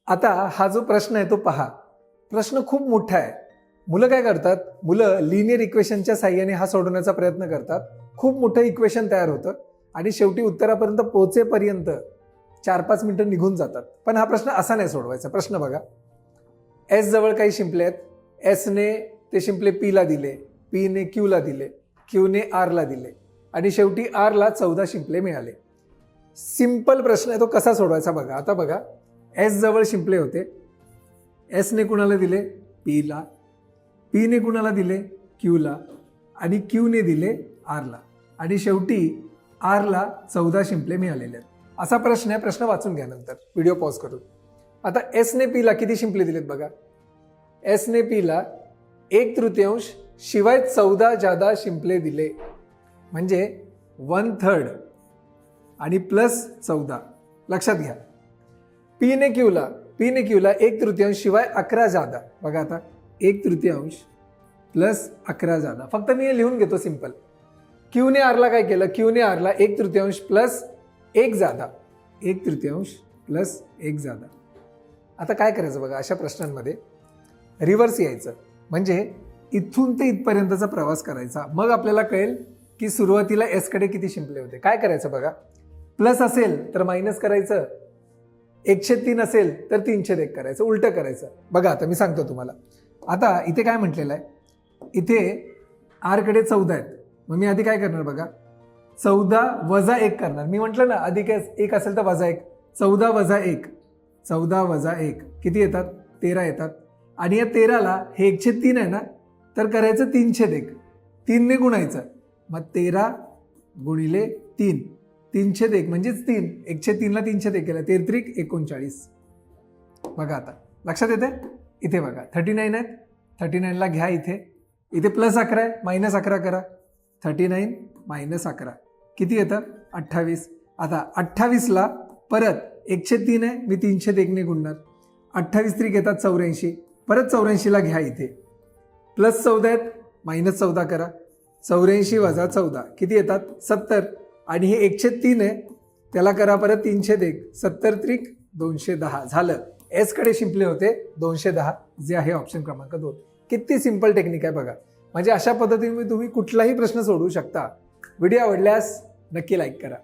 आता हा जो प्रश्न आहे तो पहा. प्रश्न खूप मोठा आहे. मुलं काय करतात, मुलं लिनियर इक्वेशनच्या साह्याने हा सोडवण्याचा प्रयत्न करतात. खूप मोठं इक्वेशन तयार होतं आणि शेवटी उत्तरापर्यंत पोहोचेपर्यंत 4-5 मिनिटं निघून जातात. पण हा प्रश्न असा नाही सोडवायचा. प्रश्न बघा, एस जवळ काही शिंपले आहेत. एसने ते शिंपले पीला दिले, पीने क्यूला दिले, क्यूने आरला दिले आणि शेवटी आरला 14 शिंपले मिळाले. सिंपल प्रश्न आहे तो. कसा सोडवायचा बघा. आता बघा, एस जवळ शिंपले होते. एसने कुणाला दिले, पीला. पीने कुणाला दिले, क्यूला. आणि क्यूने दिले आरला आणि शेवटी आरला 14 शिंपले मिळालेले आहेत. असा प्रश्न आहे. प्रश्न वाचून घ्या नंतर व्हिडिओ पॉज करून. आता एसने पीला किती शिंपले दिलेत बघा. एसने पीला 1/3 शिवाय 14 जादा शिंपले दिले, म्हणजे 1/3 आणि प्लस 14. लक्षात घ्या. पीने क्यूला 1/3 शिवाय 11 जादा. बघा आता 1/3 प्लस 11 जादा. फक्त मी हे लिहून घेतो सिंपल. क्यूने आरला काय केलं, क्यूने आरला 1/3 प्लस 1 जादा. 1/3 प्लस 1 जादा. आता काय करायचं बघा, अशा प्रश्नांमध्ये रिव्हर्स यायचं, म्हणजे इथून ते इथपर्यंतचा प्रवास करायचा. मग आपल्याला कळेल की सुरुवातीला एस कडे किती शिंपले होते. काय करायचं बघा, प्लस असेल तर मायनस करायचं, 1/3 असेल तर 3/1 करायचं, उलटं करायचं. बघा आता मी सांगतो तुम्हाला. आता इथे काय म्हटलेलं आहे, इथे आर कडे 14 आहेत. मग मी आधी काय करणार बघा, 14 वजा 1 करणार. मी म्हटलं ना अधिक 1 असेल तर वजा 1. 14 वजा 1, 14 वजा 1 किती येतात, 13 येतात. आणि या 13ला हे 1/3 आहे ना, तर करायचं 3/1. 3 ने गुणायचं, मग 13 गुणिले 3, 3/1 म्हणजेच 3. 1/3ला 3/1 केलं, 13 39. बघा आता लक्षात येते. इथे बघा 39 आहेत. 39ला घ्या इथे. इथे प्लस 11 आहे, मायनस 11 करा. 39 मायनस 11 किती येतं, 28. आता 28ला परत 1/3 आहे, मी 3/1 ने गुणणार. 28 त्रिक येतात 84. परत 84ला घ्या इथे. प्लस 14 आहेत, मायनस 14 करा. 84 वजा 14 किती येतात, 70. आणि हे 1/3 आहे, त्याला करा परत 3/1. 70 त्रिक 210 झालं. एस कडे शिंपले होते 210, जे आहे ऑप्शन क्रमांक 2. किती सिंपल टेक्निक आहे बघा. म्हणजे अशा पद्धतीने तुम्ही कुठलाही प्रश्न सोडवू शकता. व्हिडिओ आवडल्यास नक्की लाईक करा.